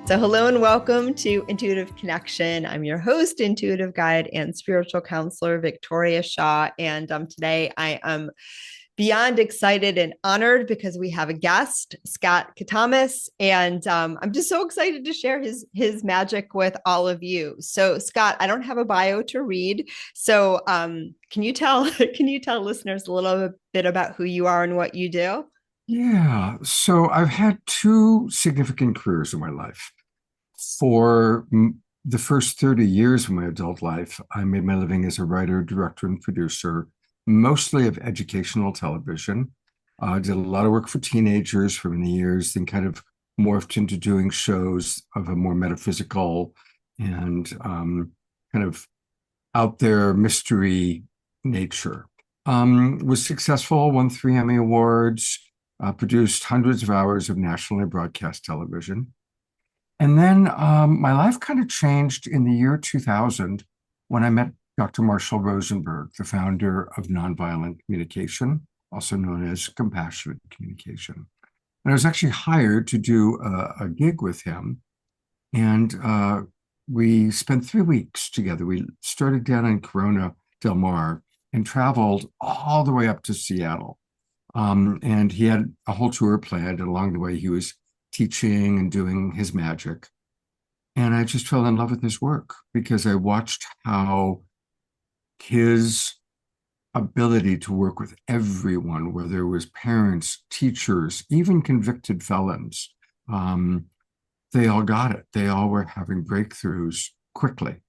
So, hello and welcome to Intuitive Connection. I'm your host, intuitive guide, and spiritual counselor, Victoria Shaw. And today I am beyond excited and honored because we have a guest, Scott Catamas, and I'm just so excited to share his magic with all of you. So, Scott, I don't have a bio to read, so can you tell listeners a little bit about who you are and what you do? Yeah, so I've had two significant careers in my life. For the first 30 years of my adult life, I made my living as a writer, director, and producer, mostly of educational television. I did a lot of work for teenagers for many years, then kind of morphed into doing shows of a more metaphysical and kind of out there mystery nature. Was successful, won 3 Emmy Awards, produced hundreds of hours of nationally broadcast television. And then my life kind of changed in the year 2000 when I met Dr. Marshall Rosenberg, the founder of Nonviolent Communication, also known as compassionate communication. And I was actually hired to do a gig with him. And we spent 3 weeks together. We started down in Corona Del Mar and traveled all the way up to Seattle. And he had a whole tour planned. And along the way, he was teaching and doing his magic. And I just fell in love with his work because I watched how his ability to work with everyone, whether it was parents, teachers, even convicted felons, um, they all got it. They all were having breakthroughs quickly.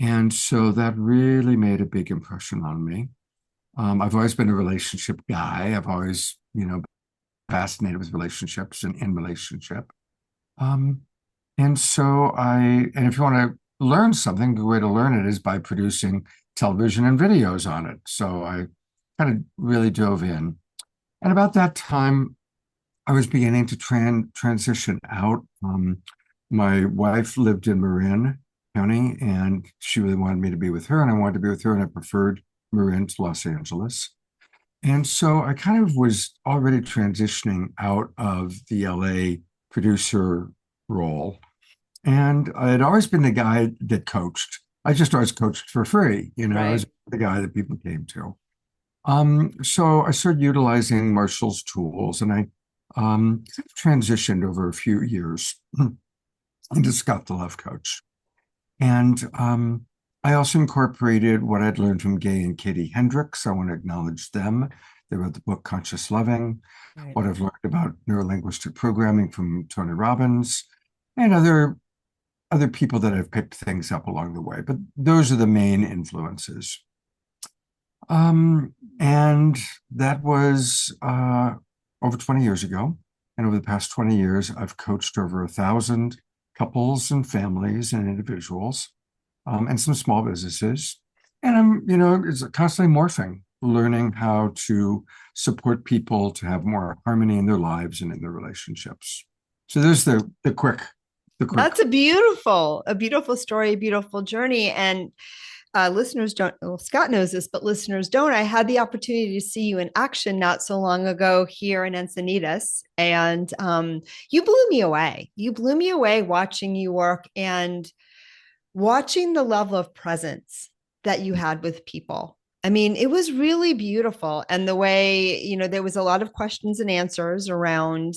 And so that really made a big impression on me. I've always been a relationship guy. I've always, fascinated with relationships and in relationship. Um, and if you want to learn something, the way to learn it is by producing television and videos on it. So I kind of really dove in. And about that time, I was beginning to transition out. My wife lived in Marin County, and she really wanted me to be with her, and I wanted to be with her, and I preferred Marin to Los Angeles. And so I kind of was already transitioning out of the LA producer role. And I had always been the guy that coached. I just always coached for free. I Right. was the guy that people came to. So I started utilizing Marshall's tools, and I kind of transitioned over a few years into Scott the Love Coach. And I also incorporated what I'd learned from Gay and Katie Hendricks. I want to acknowledge them. They wrote the book Conscious Loving, Right. what I've learned about neurolinguistic programming from Tony Robbins, and other people that have picked things up along the way. But those are the main influences. And that was over 20 years ago. And over the past 20 years, I've coached over 1,000 couples and families and individuals, and some small businesses. And it's constantly morphing, learning how to support people to have more harmony in their lives and in their relationships. So there's the quick. That's a beautiful story, a beautiful journey. And listeners don't, well, Scott knows this, but listeners don't. I had the opportunity to see you in action not so long ago here in Encinitas. And you blew me away. You blew me away watching you work and watching the level of presence that you had with people. I mean, it was really beautiful. And the way, there was a lot of questions and answers around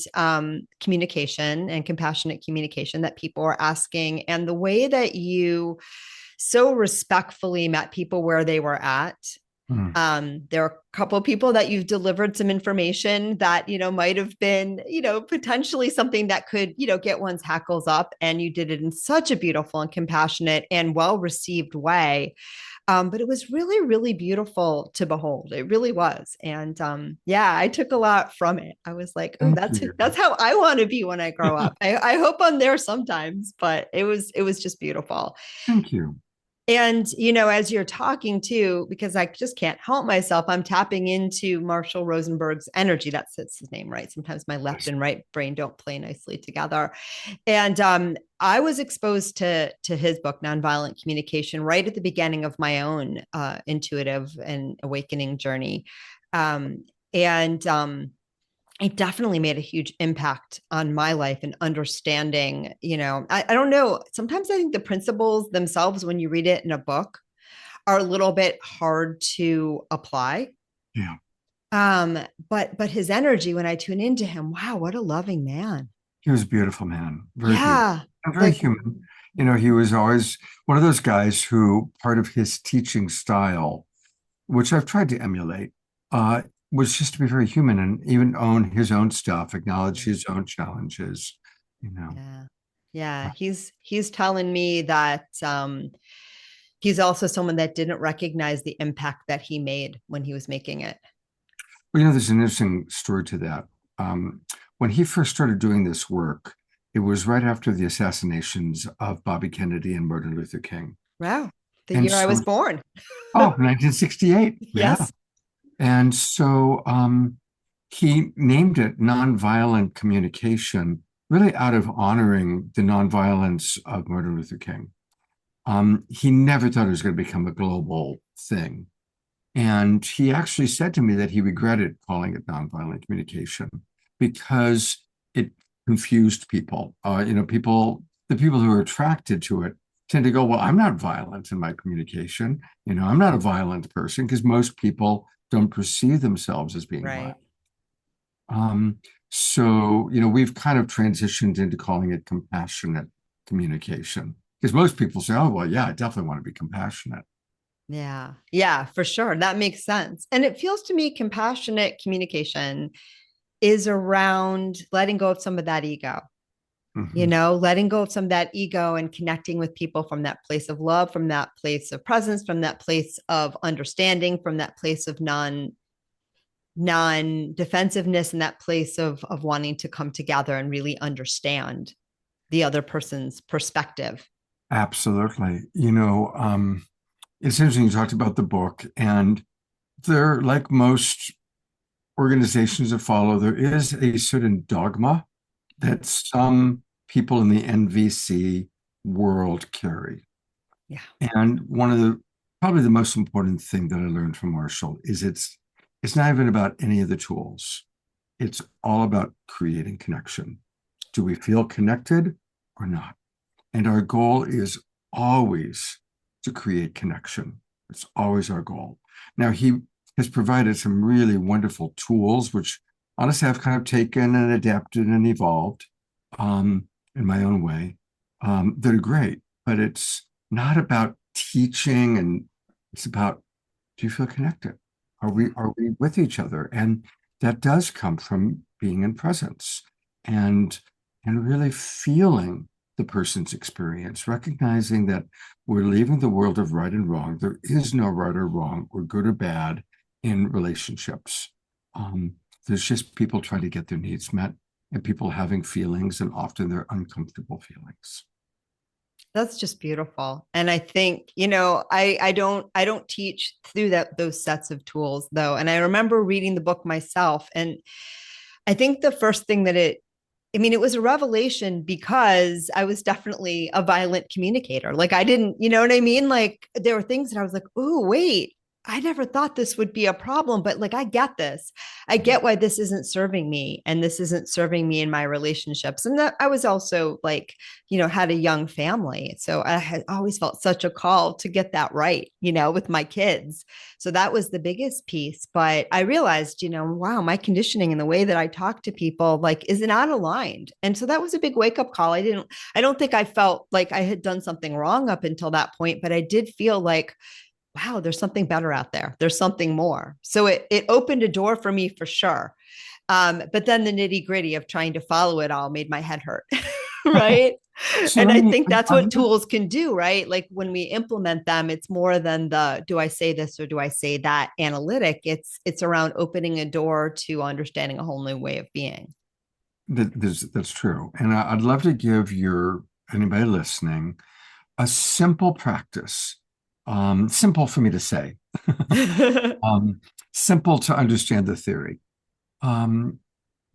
communication and compassionate communication that people were asking. And the way that you so respectfully met people where they were at. Mm. There are a couple of people that you've delivered some information that, might have been, potentially something that could, get one's hackles up. And you did it in such a beautiful and compassionate and well received way. But it was really, really beautiful to behold. It really was. And yeah, I took a lot from it. I was like, oh, Thank you. that's how I want to be when I grow up. I hope I'm there sometimes, but it was just beautiful. Thank you. And, as you're talking too, because I just can't help myself, I'm tapping into Marshall Rosenberg's energy. That's his name, right? Sometimes my left Yes. and right brain don't play nicely together. And I was exposed to his book, Nonviolent Communication, right at the beginning of my own intuitive and awakening journey. And it definitely made a huge impact on my life and understanding, I don't know. Sometimes I think the principles themselves, when you read it in a book, are a little bit hard to apply. Yeah. Um, but his energy when I tune into him, wow, what a loving man. He was a beautiful man, very beautiful Yeah. and very Like, human. He was always one of those guys who part of his teaching style, which I've tried to emulate, uh, was just to be very human and even own his own stuff, acknowledge yeah. his own challenges, you know. Yeah. Yeah. He's telling me that he's also someone that didn't recognize the impact that he made when he was making it. Well, there's an interesting story to that. Um, when he first started doing this work, it was right after the assassinations of Bobby Kennedy and Martin Luther King. Wow. The And year I so, was born. oh, 1968. Yeah. Yes. And so he named it nonviolent communication, really out of honoring the nonviolence of Martin Luther King. He never thought it was going to become a global thing. And he actually said to me that he regretted calling it nonviolent communication because it confused people. The people who are attracted to it tend to go, well, I'm not violent in my communication. I'm not a violent person because most people don't perceive themselves as being violent. Right. Um, we've kind of transitioned into calling it compassionate communication because most people say, oh, well, yeah, I definitely want to be compassionate. Yeah. Yeah, for sure. That makes sense. And it feels to me compassionate communication is around letting go of some of that ego, Mhm. letting go of some of that ego and connecting with people from that place of love, from that place of presence, from that place of understanding, from that place of non defensiveness, and that place of wanting to come together and really understand the other person's perspective. Absolutely. It's interesting you talked about the book, and there, like most organizations that follow, there is a certain dogma that some people in the NVC world carry. Yeah. And one of the probably the most important thing that I learned from Marshall is it's not even about any of the tools. It's all about creating connection. Do we feel connected or not? And our goal is always to create connection. It's always our goal. Now, he has provided some really wonderful tools, which honestly I've kind of taken and adapted and evolved in my own way. That are great, but it's not about teaching, and it's about, do you feel connected? Yeah. Are we with each other? And that does come from being in presence and really feeling the person's experience, recognizing that we're leaving the world of right and wrong. There is no right or wrong or good or bad in relationships. Um, there's just people trying to get their needs met and people having feelings, and often they're uncomfortable feelings. That's just beautiful. And I think, I don't teach through those sets of tools though. And I remember reading the book myself, and I think the first thing it was a revelation because I was definitely a violent communicator. Like I didn't, you know what I mean? Like there were things that I was like, oh, wait, I never thought this would be a problem, but like I get this. I get why this isn't serving me and this isn't serving me in my relationships. And that I was also like, had a young family. So I had always felt such a call to get that right, with my kids. So that was the biggest piece. But I realized, wow, my conditioning and the way that I talk to people like isn't out aligned. And so that was a big wake up call. I don't think I felt like I had done something wrong up until that point, but I did feel like, wow, there's something better out there. There's something more. So it opened a door for me for sure. But then the nitty gritty of trying to follow it all made my head hurt. Right. So And let I me, think that's I'd what love, tools can do, right? Like when we implement them, it's more than the do I say this or do I say that analytic. It's around opening a door to understanding a whole new way of being. that's true. And I'd love to give anybody listening a simple practice. Simple for me to say, um, simple to understand the theory. Um,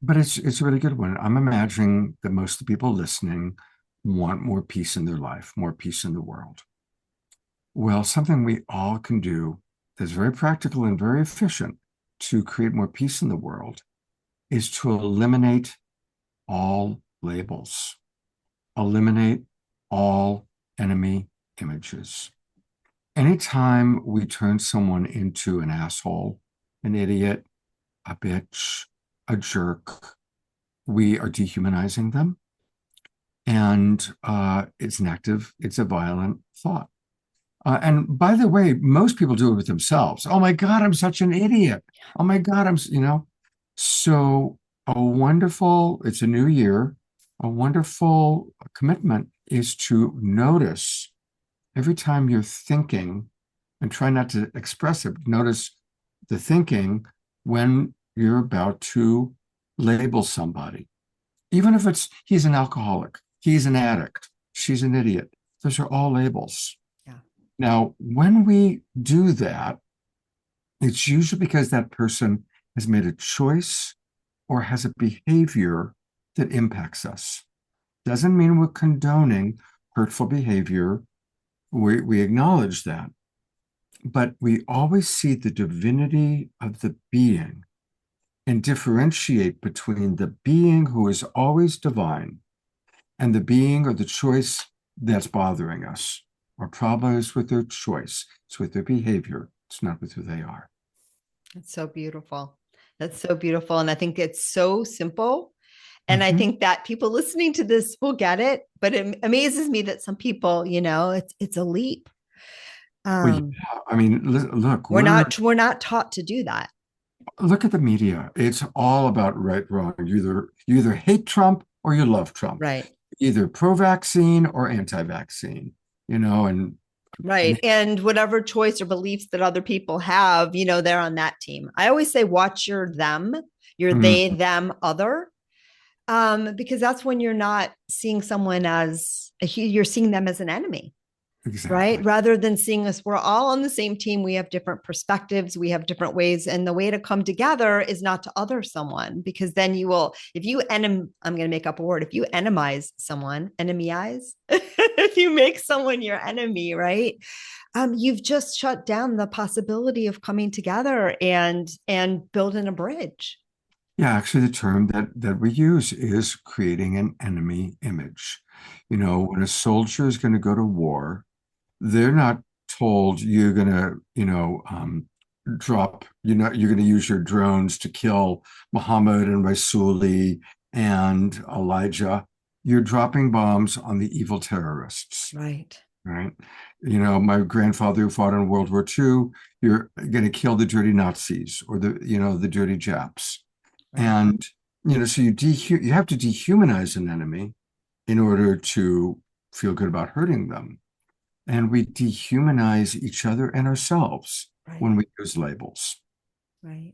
but it's a really good one. I'm imagining that most of the people listening want more peace in their life, more peace in the world. Well, something we all can do that's very practical and very efficient to create more peace in the world is to eliminate all labels, eliminate all enemy images. Anytime we turn someone into an asshole, an idiot, a bitch, a jerk, we are dehumanizing them. And it's a violent thought. And by the way, most people do it with themselves. Oh my God, I'm such an idiot. Oh my God, So it's a new year. A wonderful commitment is to notice every time you're thinking and try not to express it. Notice the thinking when you're about to label somebody. Even if it's he's an alcoholic, he's an addict, she's an idiot. Those are all labels. Yeah. Now, when we do that, it's usually because that person has made a choice or has a behavior that impacts us. Doesn't mean we're condoning hurtful behavior. We acknowledge that. But we always see the divinity of the being and differentiate between the being who is always divine and the being or the choice that's bothering us. Our problem is with their choice, it's with their behavior, it's not with who they are. It's so beautiful. That's so beautiful. And I think it's so simple. And I Mm-hmm. think that people listening to this will get it. But it amazes me that some people, it's a leap. Well, yeah. Um, I mean, look, we're not taught to do that. look at the media. It's all about right, wrong. You either hate Trump or you love Trump. Right. Either pro-vaccine or anti-vaccine. And Right. And whatever choice or beliefs that other people have, they're on that team. I always say, watch your them, your mm, they, them, other. Because that's when you're not seeing someone as you're seeing them as an enemy, right? exactly. Rather than seeing us, we're all on the same team. We have different perspectives, we have different ways. And the way to come together is not to other someone, because then I'm going to make up a word. If you enemize someone, enemize, if you make someone your enemy, right? You've just shut down the possibility of coming together and building a bridge. Yeah, actually, the term that we use is creating an enemy image. When a soldier is going to go to war, they're not told you're going to, you're going to use your drones to kill Muhammad and Rasuli and Elijah. You're dropping bombs on the evil terrorists, Right. right? My grandfather who fought in World War II, you're going to kill the dirty Nazis or the dirty Japs. Right. And, so you have to dehumanize an enemy in order to feel good about hurting them. And we dehumanize each other and ourselves Right. when we use labels. Right.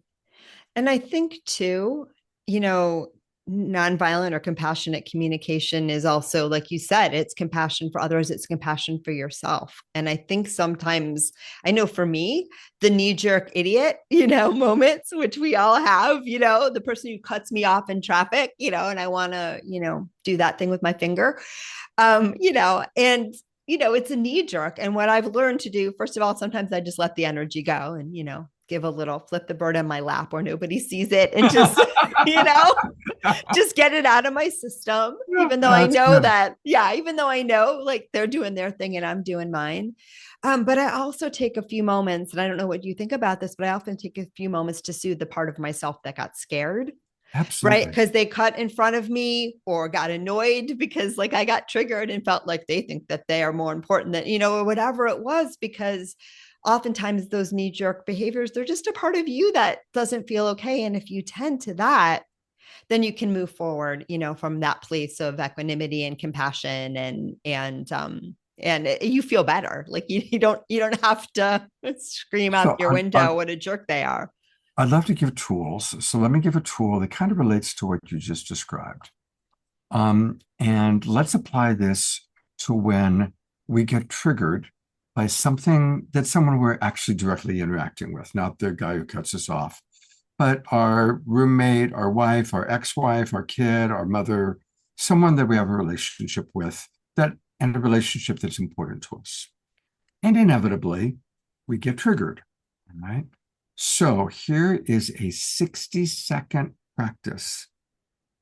And I think too, you know, nonviolent or compassionate communication is also, like you said, it's compassion for others, it's compassion for yourself. And I think sometimes, I know for me, the knee jerk idiot, moments, which we all have, the person who cuts me off in traffic, and I want to, do that thing with my finger, and it's a knee jerk. And what I've learned to do, first of all, sometimes I just let the energy go and, give a little flip the bird on my lap where nobody sees it and just, you know, just get it out of my system, Yeah, even though I that's know good. that, yeah, even though I know like they're doing their thing and I'm doing mine. But I also take a few moments, and I don't know what you think about this, but I often take a few moments to soothe the part of myself that got scared, right? Absolutely. Because they cut in front of me or got annoyed because like I got triggered and felt like they think that they are more important than, or whatever it was, because oftentimes those knee jerk behaviors, they're just a part of you that doesn't feel okay. And if you tend to that, then you can move forward, from that place of equanimity and compassion and you feel better. Like you don't have to scream out So your window what a jerk they are. I'd love to give tools. So let me give a tool that kind of relates to what you just described. And let's apply this to when we get triggered by something that someone we're actually directly interacting with, not the guy who cuts us off, but our roommate, our wife, our ex-wife, our kid, our mother, someone that we have a relationship with, and a relationship that's important to us. And inevitably, we get triggered, right? So here is a 60-second practice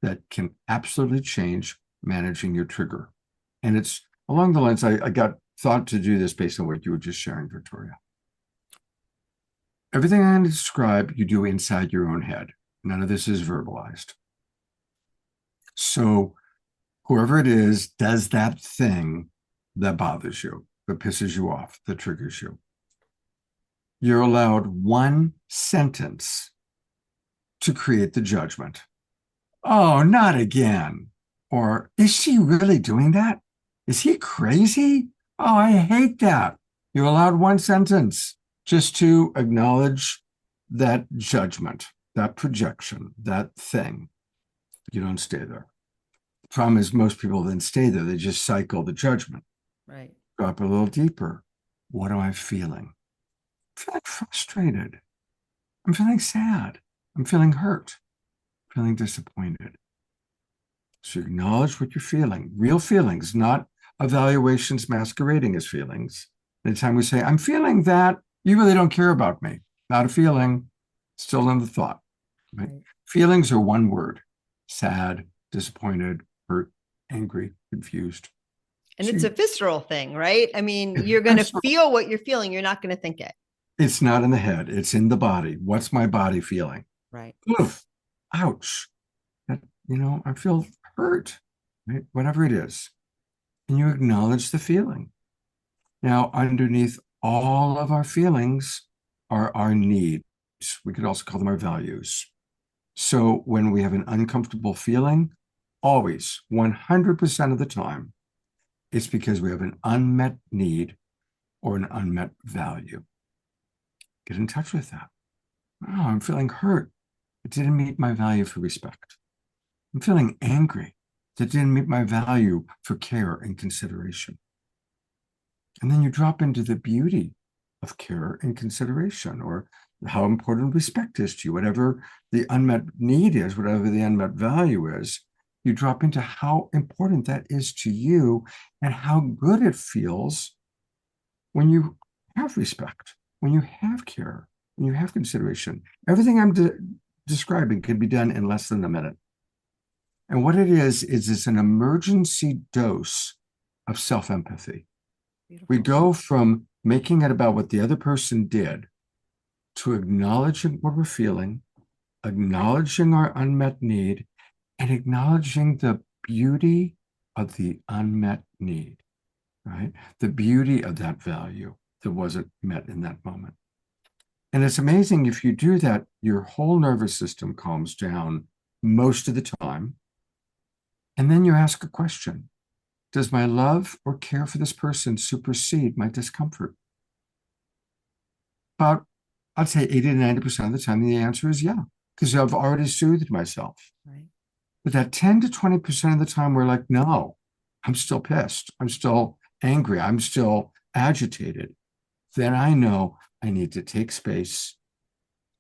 that can absolutely change managing your trigger. And it's along the lines, I got thought to do this based on what you were just sharing, Victoria. Everything I'm going to describe, you do inside your own head. None of this is verbalized. So whoever it is does that thing that bothers you, that pisses you off, that triggers you. You're allowed one sentence to create the judgment. Oh, not again. Or is she really doing that? Is he crazy? Oh, I hate that. You're allowed one sentence just to acknowledge that judgment, that projection, that thing. You don't stay there. The problem is most people then stay there. They just cycle the judgment. Right. Drop a little deeper. What am I feeling? I'm feeling frustrated. I'm feeling sad. I'm feeling hurt. I'm feeling disappointed. So acknowledge what you're feeling. Real feelings, not evaluations masquerading as feelings. Anytime we say, I'm feeling that, you really don't care about me. Not a feeling, still in the thought. Right? Right. Feelings are one word: sad, disappointed, hurt, angry, confused. And it's a visceral thing, right? I mean, you're going to feel what you're feeling. You're not going to think it. It's not in the head. It's in the body. What's my body feeling? Right. Oof, ouch. That, I feel hurt, right? Whatever it is. And you acknowledge the feeling. Now, underneath all of our feelings are our needs. We could also call them our values. So when we have an uncomfortable feeling, always, 100% of the time, it's because we have an unmet need or an unmet value. Get in touch with that. Oh, I'm feeling hurt. It didn't meet my value for respect. I'm feeling angry. That didn't meet my value for care and consideration. And then you drop into the beauty of care and consideration, or how important respect is to you, whatever the unmet need is, whatever the unmet value is. You drop into how important that is to you and how good it feels when you have respect, when you have care, when you have consideration. Everything I'm describing can be done in less than a minute. And what it is it's an emergency dose of self-empathy. We go from making it about what the other person did to acknowledging what we're feeling, acknowledging our unmet need, and acknowledging the beauty of the unmet need, right? The beauty of that value that wasn't met in that moment. And it's amazing, if you do that, your whole nervous system calms down most of the time. And then you ask a question: does my love or care for this person supersede my discomfort? About, I'd say 80 to 90% of the time, the answer is yeah, because I've already soothed myself. Right. But that 10 to 20% of the time, we're like, no, I'm still pissed. I'm still angry. I'm still agitated. Then I know I need to take space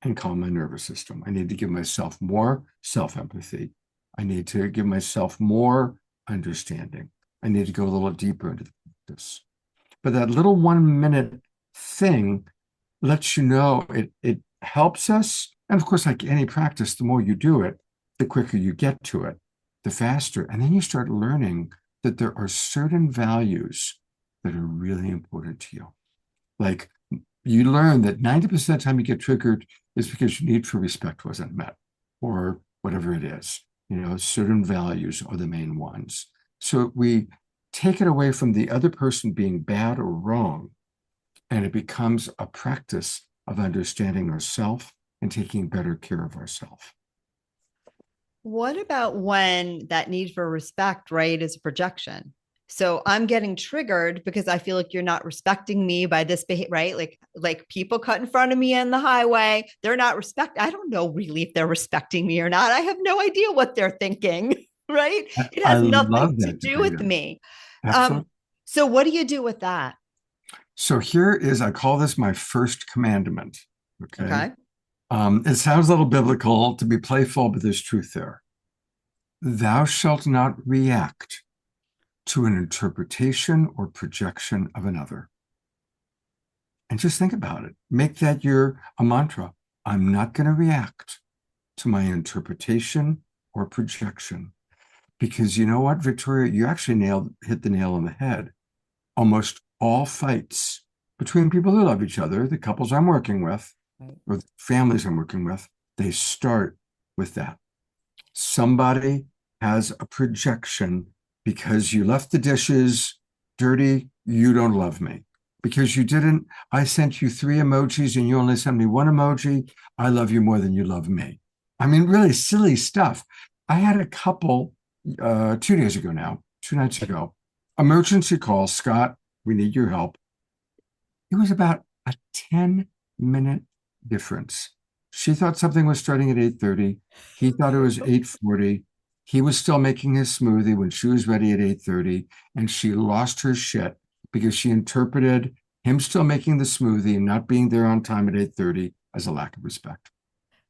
and calm my nervous system. I need to give myself more self-empathy. I need to give myself more understanding. I need to go a little deeper into this. But that little 1 minute thing lets you know, it helps us. And of course, like any practice, the more you do it, the quicker you get to it, the faster. And then you start learning that there are certain values that are really important to you. Like, you learn that 90% of the time you get triggered is because your need for respect wasn't met, or whatever it is. Certain values are the main ones. So we take it away from the other person being bad or wrong, and it becomes a practice of understanding ourselves and taking better care of ourselves. What about when that need for respect, right, is a projection? So I'm getting triggered because I feel like you're not respecting me by this behavior, right? Like people cut in front of me on the highway. They're not I don't know really if they're respecting me or not. I have no idea what they're thinking, right? It has nothing to do with me. Absolutely. So what do you do with that? So here is, I call this my first commandment. Okay. It sounds a little biblical to be playful, but there's truth there. Thou shalt not react to an interpretation or projection of another. And just think about it. Make that a mantra. I'm not going to react to my interpretation or projection. Because you know what, Victoria, you actually hit the nail on the head. Almost all fights between people who love each other, the couples I'm working with, Right. or the families I'm working with, they start with that. Somebody has a projection because you left the dishes dirty, you don't love me. Because you didn't, I sent you three emojis and you only sent me one emoji, I love you more than you love me. I mean, really silly stuff. I had a couple 2 days ago now, 2 nights ago, emergency call, Scott, we need your help. It was about a 10-minute difference. She thought something was starting at 8:30. He thought it was 8:40. He was still making his smoothie when she was ready at 8:30, and she lost her shit because she interpreted him still making the smoothie and not being there on time at 8:30 as a lack of respect.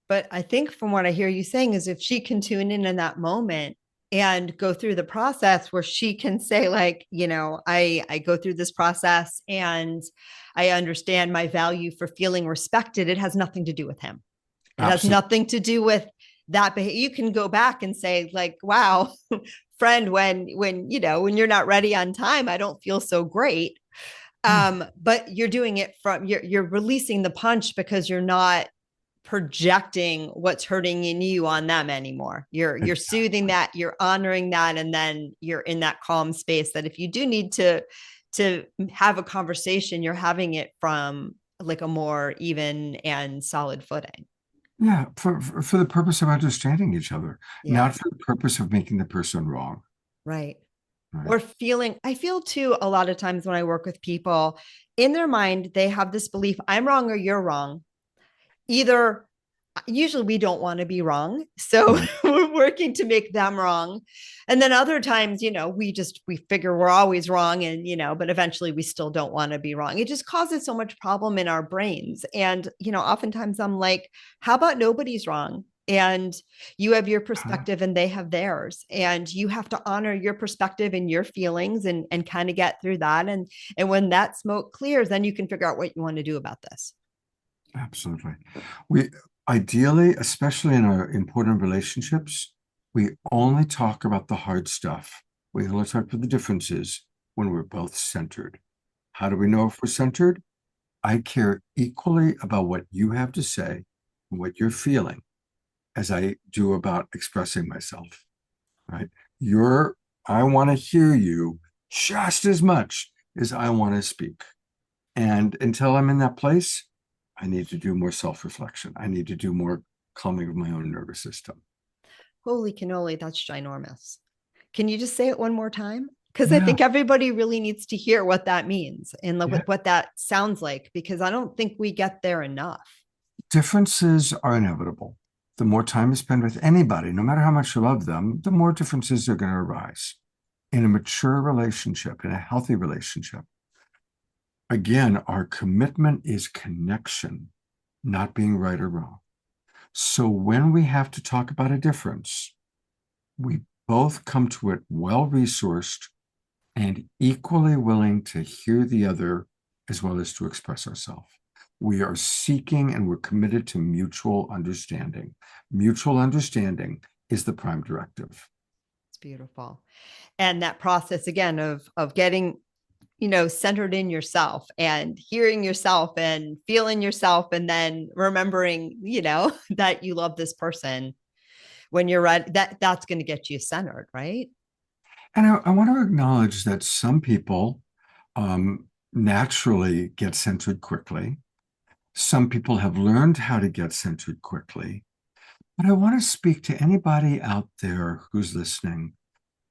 But I think from what I hear you saying is if she can tune in that moment and go through the process where she can say like, I go through this process and I understand my value for feeling respected. It has nothing to do with him. It has Absolutely. nothing to do with that behavior. You can go back and say like, wow, friend, when you're not ready on time, I don't feel so great. Yeah, But you're doing it from you're releasing the punch because you're not projecting what's hurting in you on them anymore. You're soothing exactly. that, you're honoring that, and then you're in that calm space that if you do need to have a conversation, you're having it from like a more even and solid footing. Yeah, for the purpose of understanding each other, Yeah, not for the purpose of making the person wrong. right. Right. Or I feel too a lot of times when I work with people, in their mind, they have this belief, I'm wrong or you're wrong. Either usually we don't want to be wrong, so Right. we're working to make them wrong, and then other times we figure we're always wrong, and but eventually we still don't want to be wrong. It just causes so much problem in our brains, and oftentimes I'm like, how about nobody's wrong, and you have your Uh, perspective and they have theirs, and you have to honor your perspective and your feelings, and kind of get through that, and when that smoke clears, then you can figure out what you want to do about this. Absolutely. We ideally, especially in our important relationships, we only talk about the hard stuff. We only talk about the differences when we're both centered. How do we know if we're centered? I care equally about what you have to say and what you're feeling as I do about expressing myself, right? You're, I want to hear you just as much as I want to speak. And until I'm in that place, I need to do more self reflection. I need to do more calming of my own nervous system. Holy cannoli, that's ginormous. Can you just say it one more time? Because I Yeah. think everybody really needs to hear what that means and Yeah. what that sounds like, because I don't think we get there enough. Differences are inevitable. The more time you spend with anybody, no matter how much you love them, the more differences are going to arise. In a mature relationship, in a healthy relationship, again, our commitment is connection, not being right or wrong. So when we have to talk about a difference, we both come to it well resourced and equally willing to hear the other as well as to express ourselves. We are seeking and we're committed to mutual understanding. Mutual understanding is the prime directive. It's beautiful. And that process again of getting centered in yourself and hearing yourself and feeling yourself, and then remembering that you love this person when you're ready, that's going to get you centered, right? And I want to acknowledge that some people naturally get centered quickly. Some people have learned how to get centered quickly. But I want to speak to anybody out there who's listening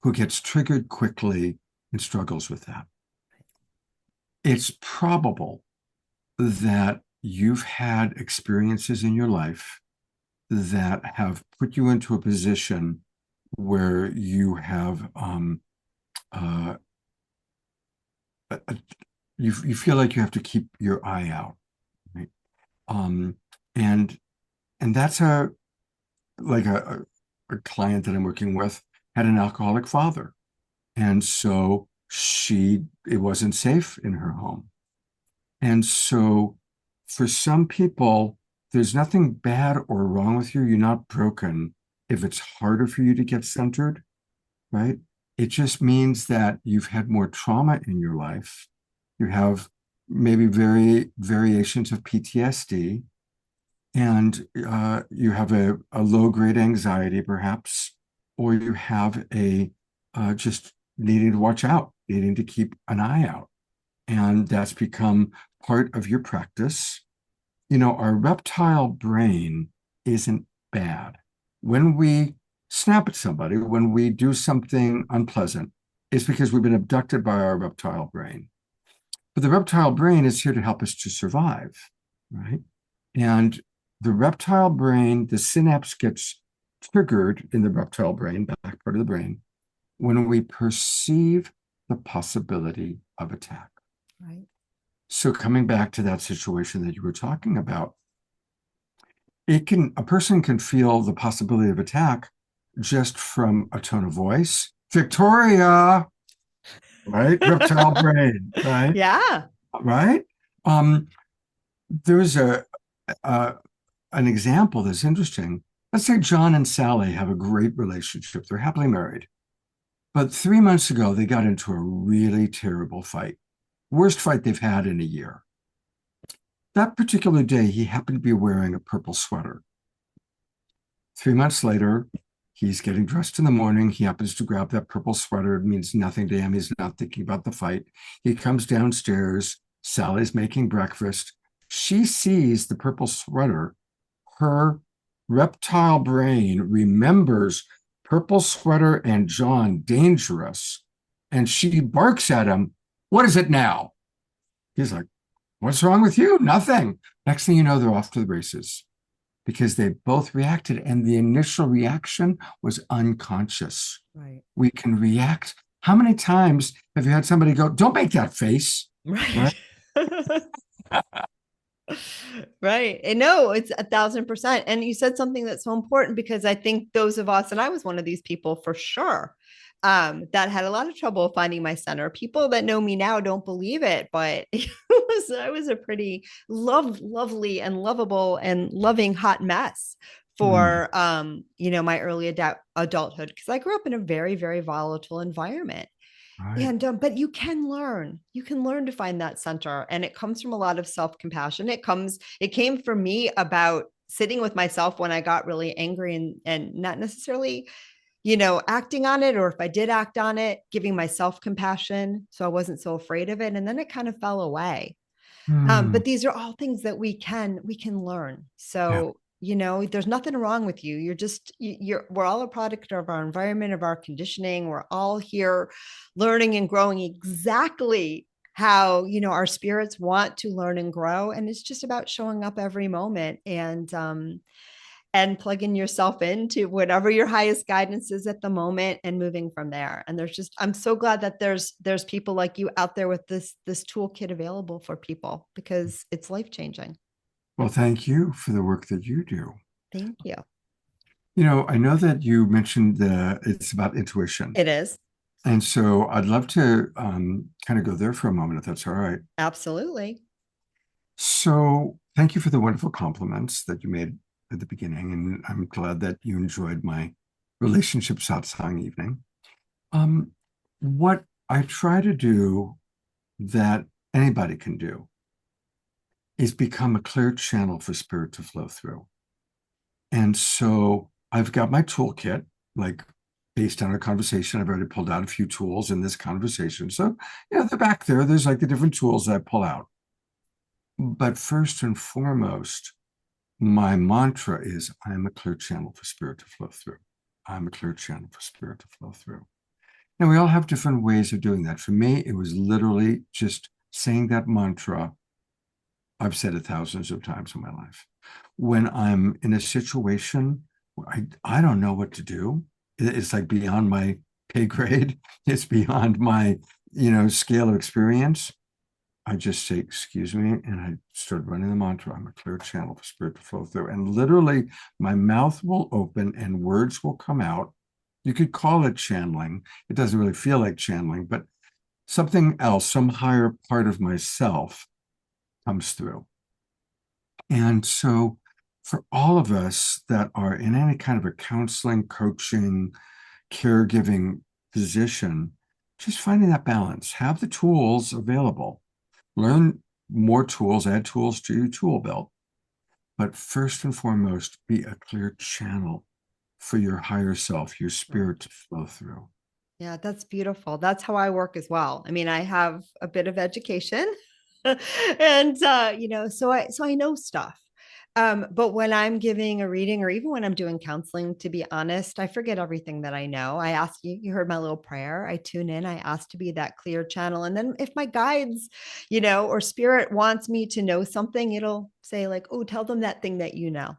who gets triggered quickly and struggles with that. It's probable that you've had experiences in your life that have put you into a position where you have uh, you feel like you have to keep your eye out, right? Um, and and that's a client that I'm working with had an alcoholic father, and so it wasn't safe in her home. And so for some people, there's nothing bad or wrong with you. You're not broken if it's harder for you to get centered, right? It just means that you've had more trauma in your life. You have maybe variations of PTSD, and you have a low grade anxiety, perhaps, or you have a just needing to watch out, needing to keep an eye out. And that's become part of your practice. Our reptile brain isn't bad. When we snap at somebody, when we do something unpleasant, it's because we've been abducted by our reptile brain. But the reptile brain is here to help us to survive, right? And the reptile brain, the synapse gets triggered in the reptile brain, back part of the brain, when we perceive the possibility of attack. Right. So coming back to that situation that you were talking about, a person can feel the possibility of attack just from a tone of voice. Victoria, right? Reptile brain, right? Yeah. Right? Um, there's a an example that's interesting. Let's say John and Sally have a great relationship. They're happily married. But 3 months ago, they got into a really terrible fight. Worst fight they've had in a year. That particular day, he happened to be wearing a purple sweater. 3 months later, he's getting dressed in the morning. He happens to grab that purple sweater. It means nothing to him. He's not thinking about the fight. He comes downstairs. Sally's making breakfast. She sees the purple sweater. Her reptile brain remembers purple sweater and John dangerous. And she barks at him. What is it now? He's like, what's wrong with you? Nothing. Next thing you know, they're off to the races because they both reacted. And the initial reaction was unconscious. Right. We can react. How many times have you had somebody go, don't make that face? Right. Right. And no, it's 1,000%. And you said something that's so important because I think those of us, and I was one of these people for sure, that had a lot of trouble finding my center. People that know me now don't believe it, but I was a pretty lovely and lovable and loving hot mess for my early adulthood because I grew up in a very, very volatile environment. Right. And but you can learn to find that center, and it comes from a lot of self-compassion. It came for me about sitting with myself when I got really angry and not necessarily acting on it, or if I did act on it, giving myself compassion so I wasn't so afraid of it, and then it kind of fell away. Hmm. But these are all things that we can learn. Yeah. So there's nothing wrong with you. We're all a product of our environment, of our conditioning. We're all here learning and growing exactly how our spirits want to learn and grow, and it's just about showing up every moment and plugging yourself into whatever your highest guidance is at the moment and moving from there. And I'm so glad that there's people like you out there with this toolkit available for people because it's life changing. Well, thank you for the work that you do. Thank you. I know that you mentioned it's about intuition. It is. And so I'd love to kind of go there for a moment, if that's all right. Absolutely. So thank you for the wonderful compliments that you made at the beginning. And I'm glad that you enjoyed my relationship satsang evening. What I try to do that anybody can do is become a clear channel for spirit to flow through. And so I've got my toolkit, like based on our conversation. I've already pulled out a few tools in this conversation. So, they're back there. There's like the different tools that I pull out. But first and foremost, my mantra is I'm a clear channel for spirit to flow through. I'm a clear channel for spirit to flow through. And we all have different ways of doing that. For me, it was literally just saying that mantra. I've said it thousands of times in my life. When I'm in a situation where I don't know what to do, it's like beyond my pay grade, it's beyond my, scale of experience. I just say, excuse me, and I start running the mantra. I'm a clear channel for spirit to flow through. And literally, my mouth will open and words will come out. You could call it channeling. It doesn't really feel like channeling, but something else, some higher part of myself comes through. And so for all of us that are in any kind of a counseling, coaching, caregiving position, just finding that balance. Have the tools available. Learn more tools, add tools to your tool belt. But first and foremost, be a clear channel for your higher self, your Right. spirit to flow through. Yeah, that's beautiful. That's how I work as well. I mean, I have a bit of education and so I know stuff. But when I'm giving a reading or even when I'm doing counseling, to be honest, I forget everything that I know. I ask you, you heard my little prayer. I tune in, I ask to be that clear channel. And then if my guides, or spirit wants me to know something, it'll say, like, oh, tell them that thing that you know.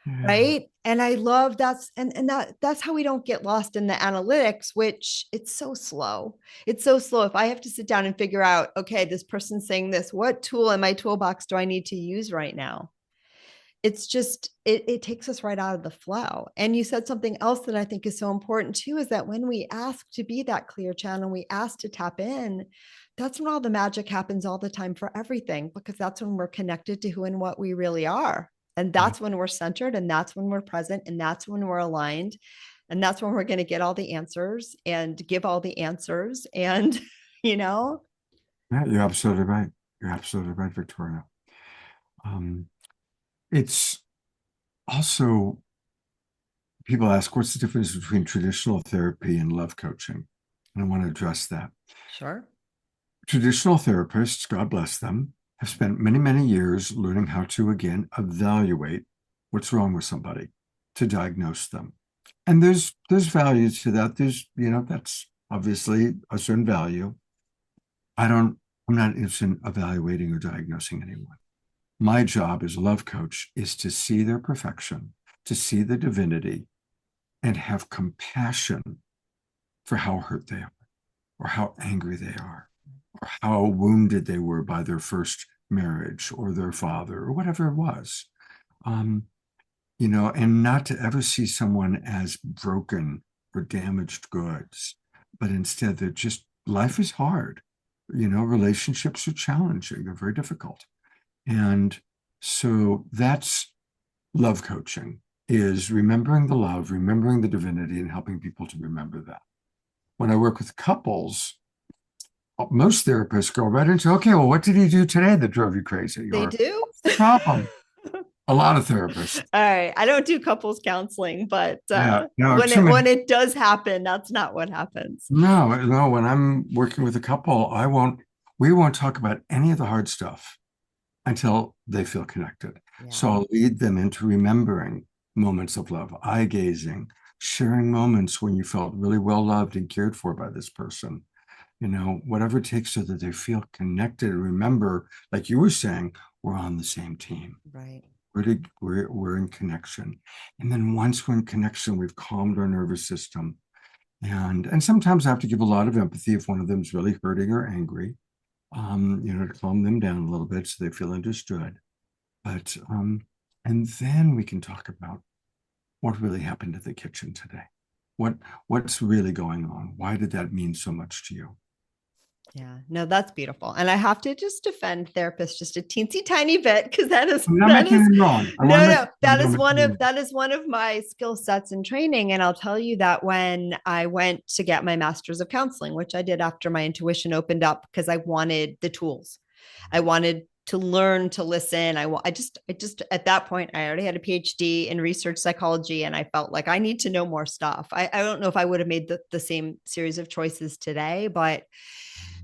Yeah. Right. And I love that's how we don't get lost in the analytics, which it's so slow. It's so slow. If I have to sit down and figure out, okay, this person's saying this, what tool in my toolbox do I need to use right now? It's just it takes us right out of the flow. And you said something else that I think is so important too, is that when we ask to be that clear channel, we ask to tap in, that's when all the magic happens all the time for everything, because that's when we're connected to who and what we really are. And Right. that's when we're centered, and that's when we're present, and that's when we're aligned, and that's when we're going to get all the answers and give all the answers. And you know Yeah, you're absolutely right. You're absolutely right, Victoria. Um, it's also, people ask, what's the difference between traditional therapy and love coaching? And I want to address that. Sure. Traditional therapists, God bless them, have spent many, many years learning how to, again, evaluate what's wrong with somebody, to diagnose them. And there's value to that. That's obviously a certain value. I don't, I'm not interested in evaluating or diagnosing anyone. My job as a love coach is to see their perfection, to see the divinity, and have compassion for how hurt they are, or how angry they are, or how wounded they were by their first marriage or their father or whatever it was. Um, and not to ever see someone as broken or damaged goods, but instead that just life is hard. Relationships are challenging, they're very difficult. And so that's love coaching, is remembering the love, remembering the divinity, and helping people to remember that. When I work with couples, most therapists go right into, okay, well, what did he do today that drove you crazy? They Or do. what's the problem? A lot of therapists. All right. I don't do couples counseling, but Yeah, no, when too it many. when it does happen, that's not what happens. No, no, when I'm working with a couple, we won't talk about any of the hard stuff until they feel connected. Yeah. So I'll lead them into remembering moments of love, eye gazing, sharing moments when you felt really well loved and cared for by this person. Whatever it takes so that they feel connected and remember, like you were saying, we're on the same team. Right. We're in connection. And then once we're in connection, we've calmed our nervous system. And sometimes I have to give a lot of empathy if one of them is really hurting or angry, to calm them down a little bit so they feel understood. And then we can talk about what really happened at the kitchen today. What's really going on? Why did that mean so much to you? Yeah. No, that's beautiful. And I have to just defend therapists just a teensy tiny bit, because that is I'm not that making is it wrong. I want no, to make no, sure I'm that not is making one it of wrong. that is one of my skill sets in training. And I'll tell you that when I went to get my master's of counseling, which I did after my intuition opened up, because I wanted the tools. I wanted to learn to listen. I just at that point, I already had a PhD in research psychology, and I felt like I need to know more stuff. I don't know if I would have made the same series of choices today, but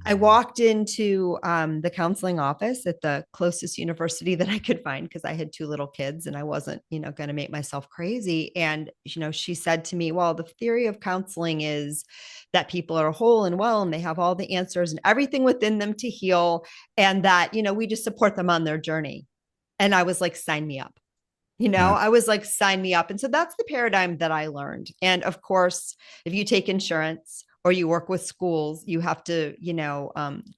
I walked into the counseling office at the closest university that I could find, because I had two little kids and I wasn't, going to make myself crazy. And, she said to me, well, the theory of counseling is that people are whole and well, and they have all the answers and everything within them to heal. And that, we just support them on their journey. And I was like, sign me up. Yeah, I was like, sign me up. And so that's the paradigm that I learned. And of course, if you take insurance or you work with schools, you have to,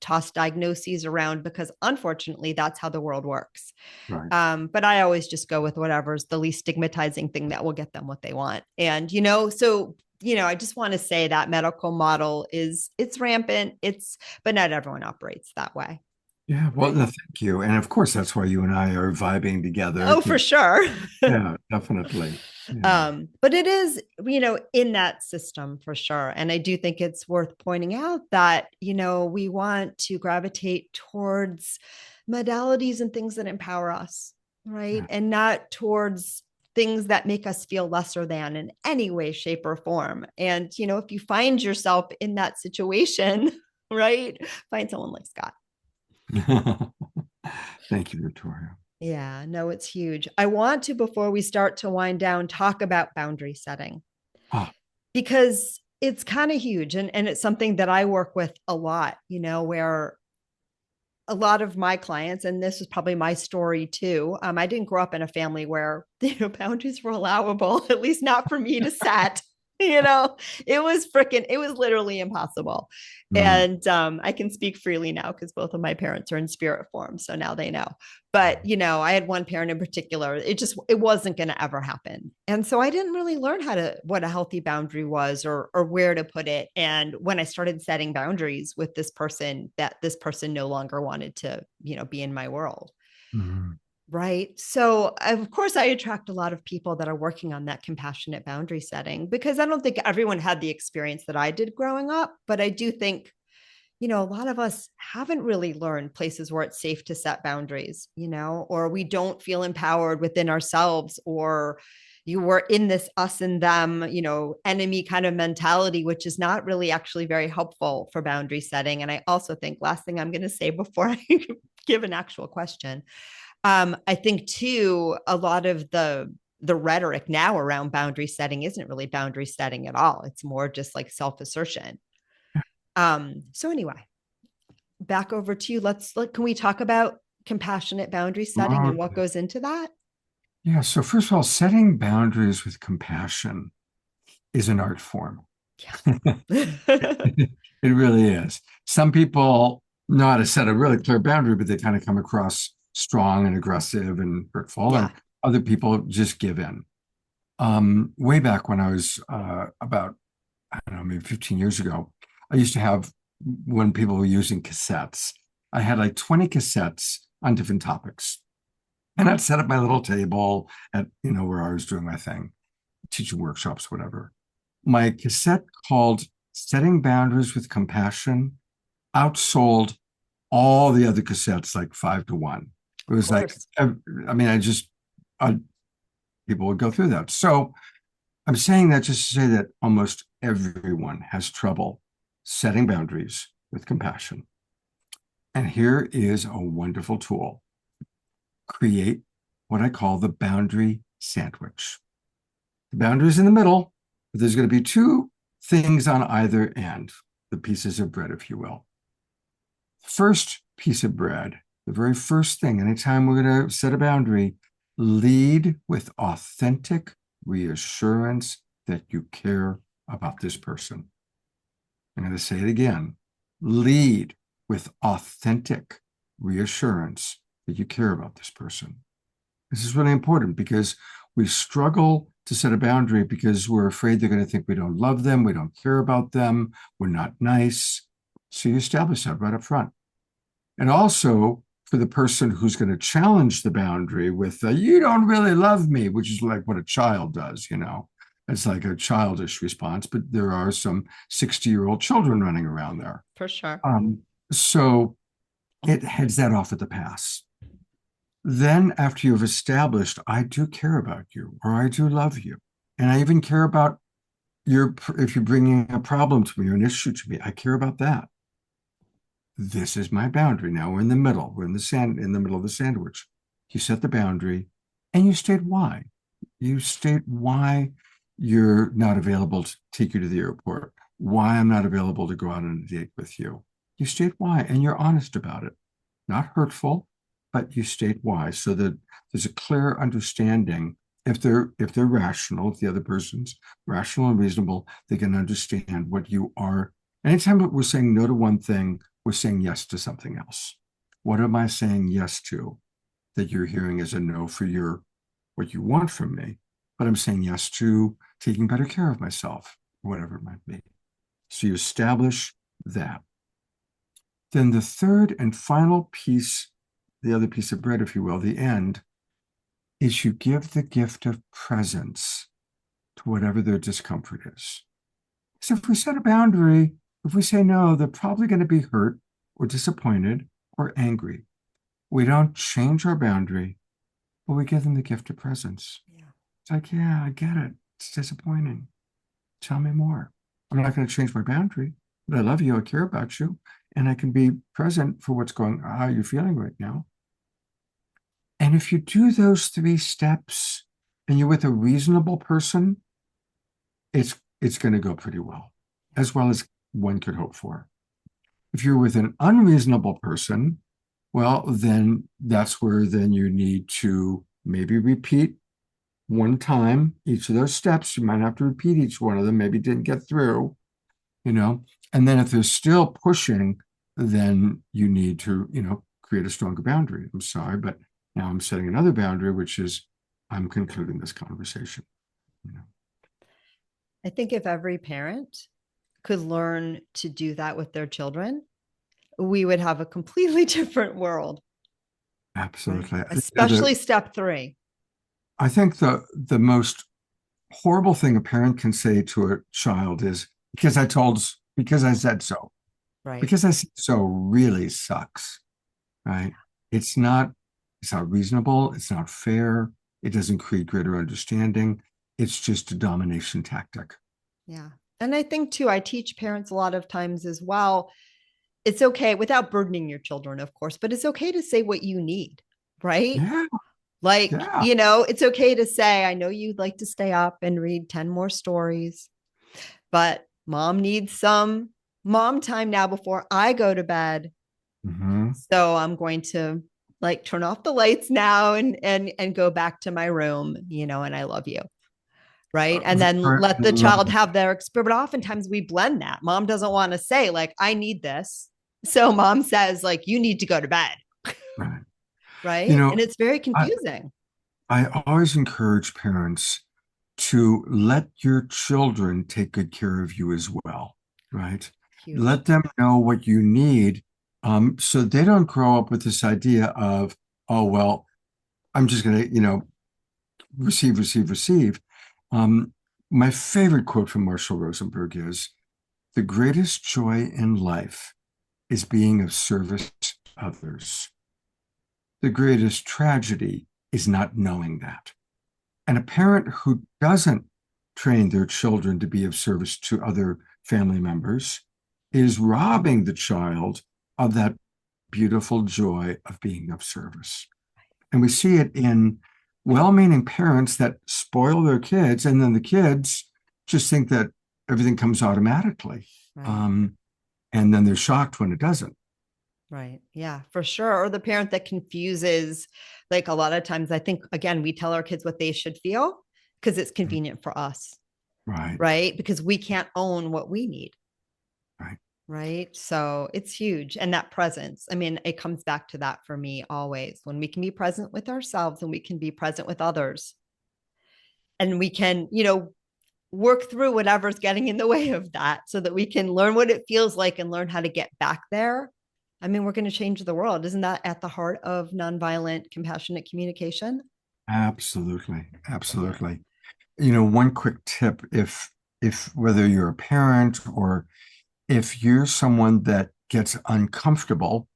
toss diagnoses around, because unfortunately, that's how the world works. right. But I always just go with whatever's the least stigmatizing thing that will get them what they want. And, I just want to say that medical model it's rampant. But not everyone operates that way. Yeah, well, no, thank you. And of course, that's why you and I are vibing together. Oh, for sure. Yeah, definitely. Yeah. But it is, in that system for sure. And I do think it's worth pointing out that, we want to gravitate towards modalities and things that empower us, right? Yeah. And not towards things that make us feel lesser than in any way, shape, or form. And, if you find yourself in that situation, right, find someone like Scott. Thank you, Victoria. Yeah, no, it's huge. I want to, before we start to wind down, talk about boundary setting Ah, because it's kind of huge. And it's something that I work with a lot, where a lot of my clients, and this is probably my story too. I didn't grow up in a family where boundaries were allowable, at least not for me to set. You know, it was literally impossible. mm, And I can speak freely now because both of my parents are in spirit form, so now they know. But I had one parent in particular. It wasn't going to ever happen, and so I didn't really learn what a healthy boundary was or where to put it. And when I started setting boundaries with this person, that this person no longer wanted to be in my world. mm. Right. So, of course, I attract a lot of people that are working on that compassionate boundary setting because I don't think everyone had the experience that I did growing up. But I do think, a lot of us haven't really learned places where it's safe to set boundaries, or we don't feel empowered within ourselves, or you were in this us and them, enemy kind of mentality, which is not really actually very helpful for boundary setting. And I also think, last thing I'm going to say before I give an actual question, I think too, a lot of the rhetoric now around boundary setting isn't really boundary setting at all. It's more just like self-assertion. So anyway, back over to you. Can we talk about compassionate boundary setting and what Okay. goes into that? Yeah. So first of all, setting boundaries with compassion is an art form. Yeah. It really is. Some people know how to set a really clear boundary, but they kind of come across strong and aggressive and hurtful, and Yeah, other people just give in. Way back when I was about, I don't know, maybe 15 years ago, I used to have, when people were using cassettes, I had like 20 cassettes on different topics. And I'd set up my little table at, where I was doing my thing, teaching workshops, whatever. My cassette called Setting Boundaries with Compassion outsold all the other cassettes like 5 to 1. It of was like, course. I mean, I, people would go through that. So I'm saying that just to say that almost everyone has trouble setting boundaries with compassion. And here is a wonderful tool. Create what I call the boundary sandwich. The boundary is in the middle, but there's going to be two things on either end, the pieces of bread, if you will. First piece of bread, the very first thing, anytime we're going to set a boundary, lead with authentic reassurance that you care about this person. I'm going to say it again. Lead with authentic reassurance that you care about this person. This is really important because we struggle to set a boundary because we're afraid they're going to think we don't love them, we don't care about them, we're not nice. So you establish that right up front. And also for the person who's going to challenge the boundary with, you don't really love me, which is like what a child does. It's like a childish response, but there are some 60-year-old children running around there. For sure. So it heads that off at the pass. Then, after you've established, I do care about you, or I do love you, and I even care about if you're bringing a problem to me or an issue to me, I care about that. This is my boundary. Now we're in the middle. We're in the middle of the sandwich. You set the boundary and you state why. You state why you're not available to take you to the airport, why I'm not available to go out on a date with you. You state why, and you're honest about it. Not hurtful, but you state why, so that there's a clear understanding. If they're rational, if the other person's rational and reasonable, they can understand what you are. Anytime that we're saying no to one thing, we're saying yes to something else. What am I saying yes to that you're hearing as a no for what you want from me? But I'm saying yes to taking better care of myself, whatever it might be. So you establish that. Then the third and final piece, the other piece of bread, if you will, the end, is you give the gift of presence to whatever their discomfort is. So if we set a boundary, if we say no, they're probably going to be hurt or disappointed or angry. We don't change our boundary, but we give them the gift of presence. Yeah. It's like, yeah, I get it. It's disappointing. Tell me more. I'm not going to change my boundary, but I love you. I care about you. And I can be present for how you're feeling right now. And if you do those three steps and you're with a reasonable person, it's going to go pretty well as one could hope for. If you're with an unreasonable person, well, then that's where then you need to maybe repeat one time each of those steps. You might have to repeat each one of them. Maybe didn't get through, you know. And then if they're still pushing, then you need to, create a stronger boundary. I'm sorry, but now I'm setting another boundary, which is I'm concluding this conversation. You know. I think if every parent could learn to do that with their children, we would have a completely different world. Right. Absolutely. Especially step three. I think the most horrible thing a parent can say to a child is because I said so. Right. Because I said so really sucks, right? It's not it's not reasonable, it's not fair, it doesn't create greater understanding. It's just a domination tactic. Yeah. And I think too, I teach parents a lot of times as well. It's okay without burdening your children, of course, but it's okay to say what you need, right? Yeah, Like, yeah. it's okay to say, I know you'd like to stay up and read 10 more stories, but mom needs some mom time now before I go to bed. Mm-hmm. So I'm going to like turn off the lights now and go back to my room, and I love you. Right. And then let the child have their experience. But oftentimes we blend that. Mom doesn't want to say, like, I need this. So mom says, like, you need to go to bed. Right. You Right. know, And it's very I, confusing. I always encourage parents to let your children take good care of you as well, right? Huge. Let them know what you need, so they don't grow up with this idea of, oh, well, I'm just going to, receive, receive, receive. Um, my favorite quote from Marshall Rosenberg is, the greatest joy in life is being of service to others. The greatest tragedy is not knowing that. And a parent who doesn't train their children to be of service to other family members is robbing the child of that beautiful joy of being of service. And we see it in well-meaning parents that spoil their kids, and then the kids just think that everything comes automatically. Right. Um, and then they're shocked when it doesn't. Right. Yeah, for sure. Or the parent that confuses, like a lot of times, I think, again, we tell our kids what they should feel because it's convenient for us. Right, Right. Because we can't own what we need. right. Right. So it's huge. And that presence, I mean, it comes back to that for me always when we can be present with ourselves and we can be present with others and we can, work through whatever's getting in the way of that so that we can learn what it feels like and learn how to get back there. I mean, we're going to change the world. Isn't that at the heart of nonviolent, compassionate communication? Absolutely, absolutely. One quick tip, if whether you're a parent or if you're someone that gets uncomfortable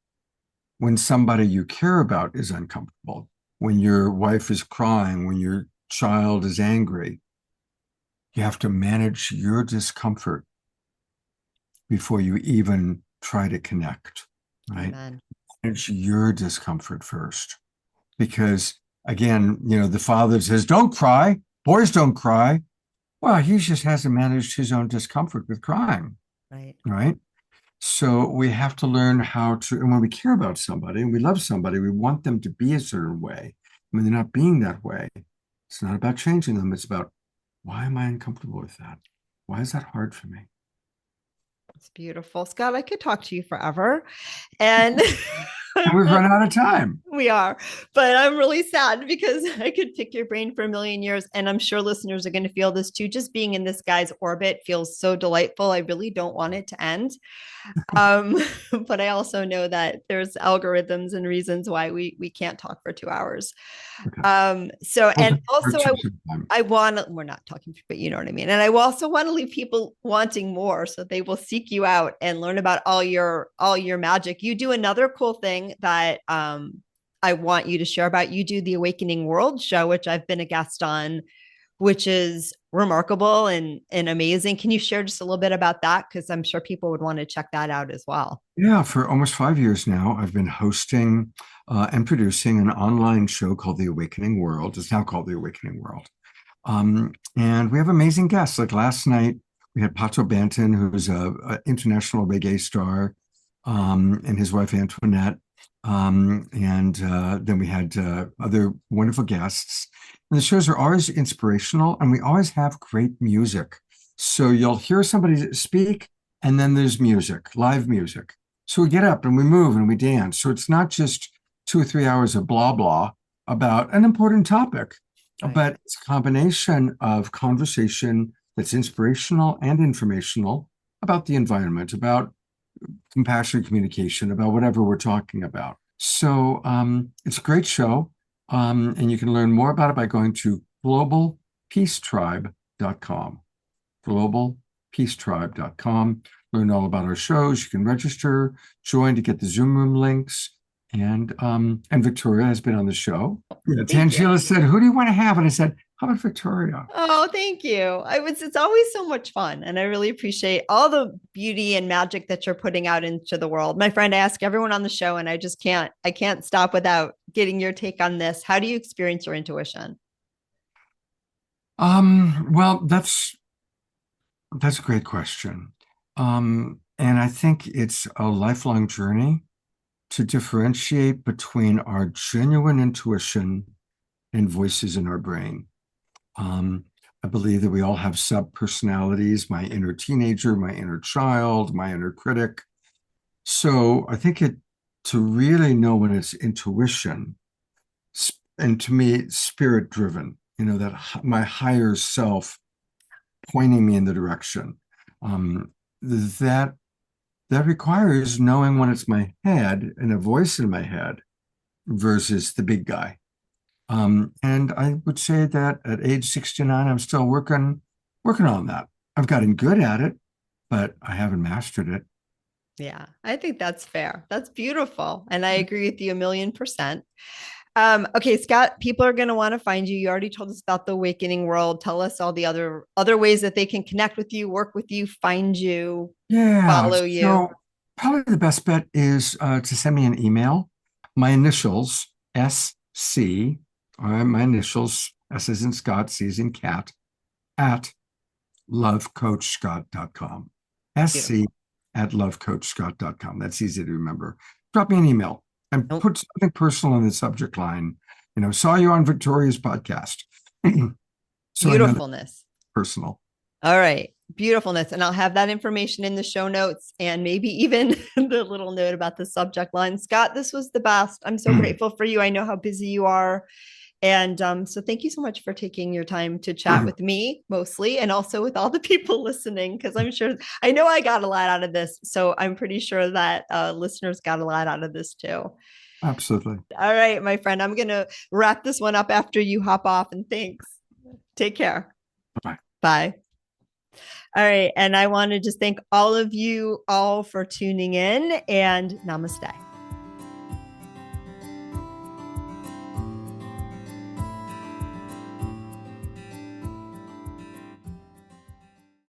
when somebody you care about is uncomfortable, when your wife is crying, when your child is angry, you have to manage your discomfort before you even try to connect, right? Amen. Manage your discomfort first. Because again, the father says, don't cry, boys don't cry. Well, he just hasn't managed his own discomfort with crying, Right. right? So we have to learn how to, and when we care about somebody and we love somebody, we want them to be a certain way. When they're not being that way, it's not about changing them. It's about, why am I uncomfortable with that? Why is that hard for me? It's beautiful. Scott, I could talk to you forever. And And we've run out of time. We are, but I'm really sad because I could pick your brain for a million years. And I'm sure listeners are going to feel this too. Just being in this guy's orbit feels so delightful. I really don't want it to end. Um, but I also know that there's algorithms and reasons why we can't talk for 2 hours. Okay. So, We'll and talk for also two sometime. I want to, we're not talking, but you know what I mean. And I also want to leave people wanting more. So they will seek you out and learn about all your magic. You do another cool thing that I want you to share about. You do the Awakening World show, which I've been a guest on, which is remarkable and amazing. Can you share just a little bit about that? Because I'm sure people would want to check that out as well. Yeah, for almost 5 years now, I've been hosting and producing an online show called The Awakening World. It's now called The Awakening World. And we have amazing guests. Like last night, we had Pato Banton, who's a international reggae star, and his wife Antoinette. And then we had other wonderful guests. And the shows are always inspirational, and we always have great music. So you'll hear somebody speak, and then there's music, live music. So we get up and we move and we dance. So it's not just 2 or 3 hours of blah blah about an important topic, Right. but it's a combination of conversation that's inspirational and informational about the environment, about compassionate communication, about whatever we're talking about. So it's a great show. And you can learn more about it by going to globalpeacetribe.com. Globalpeacetribe.com. Learn all about our shows. You can register, join to get the Zoom room links. And Victoria has been on the show. Yeah, Tangela said, "Who do you want to have?" And I said, "How about Victoria?" Oh, thank you. It's always so much fun. And I really appreciate all the beauty and magic that you're putting out into the world. My friend, I ask everyone on the show, and I can't stop without getting your take on this. How do you experience your intuition? Well, that's a great question. And I think it's a lifelong journey to differentiate between our genuine intuition and voices in our brain. I believe that we all have sub-personalities, my inner teenager, my inner child, my inner critic. So I think to really know when it's intuition, and to me, spirit driven, that my higher self pointing me in the direction. That requires knowing when it's my head and a voice in my head versus the big guy. And I would say that at age 69, I'm still working on that. I've gotten good at it, but I haven't mastered it. Yeah, I think that's fair. That's beautiful. And I agree with you 1,000,000%. Okay, Scott, people are going to want to find you. You already told us about the Awakening World. Tell us all the other ways that they can connect with you, work with you, find you, Yeah. follow you. So probably the best bet is to send me an email. My initials, SC, all right, my initials, S as in Scott, C as in cat, at lovecoachscott.com. SC at lovecoachscott.com. That's easy to remember. Drop me an email and put something personal in the subject line. Saw you on Victoria's podcast. So Beautifulness. Personal. All right. Beautifulness. And I'll have that information in the show notes and maybe even the little note about the subject line. Scott, this was the best. I'm so grateful for you. I know how busy you are. And so thank you so much for taking your time to chat with me mostly, and also with all the people listening, because I know I got a lot out of this. So I'm pretty sure that listeners got a lot out of this too. Absolutely. All right, my friend, I'm going to wrap this one up after you hop off, and thanks. Take care. Bye. Bye. All right. And I want to just thank all of you all for tuning in, and namaste.